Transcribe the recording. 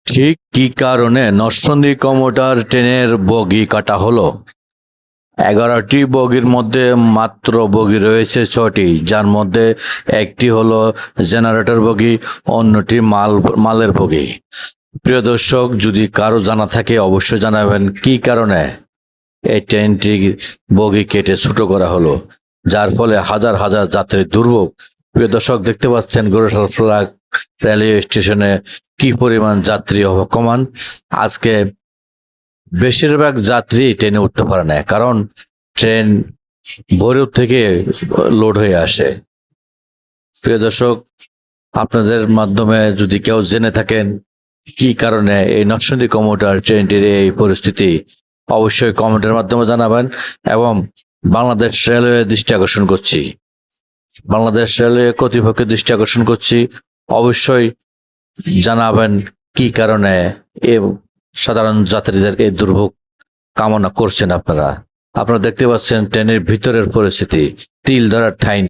ঠিক কি কারণে নরসিংদী কমুটার ট্রেনের বগি কাটা হলো? 11টি বগির মধ্যে মাত্র বগি রয়েছে 6টি, যার মধ্যে একটি হলো জেনারেটর বগি, অন্যটি মালের বগি। প্রিয় দর্শক, যদি কারো জানা থাকে অবশ্যই জানাবেন কি কারণে এই ট্রেনটি বগি কেটে ছোট করা হলো, যার ফলে হাজার হাজার যাত্রীর দুর্ভোগ। প্রিয় দর্শক, দেখতে পাচ্ছেন গোরস্থান ফ্ল্যাগ রেলওয়ে স্টেশনে কি পরিমাণ যাত্রী অবকমান। আজকে বেশিরভাগ যাত্রী ট্রেনে উঠতে পারে না, কারণ ট্রেন ভোর থেকে লোড হয়ে আসে। প্রিয় দর্শক, আপনাদের মাধ্যমে যদি কেউ জেনে থাকেন কি কারণে এই নরসিংদী কমুটার ট্রেনটির এই পরিস্থিতি, অবশ্যই কমেন্টের মাধ্যমে জানাবেন। এবং বাংলাদেশ রেলওয়ে দৃষ্টি আকর্ষণ করছি, বাংলাদেশ রেলওয়ে কর্তৃপক্ষের দৃষ্টি আকর্ষণ করছি, অবশ্যই জানাবেন কি কারণে এ সাধারণ যাত্রীদের এই দুর্ভোগ কামনা করছেন। আপনারা দেখতে পাচ্ছেন ট্রেনের ভিতরের পরিস্থিতি, তিল ধরার ঠাঁই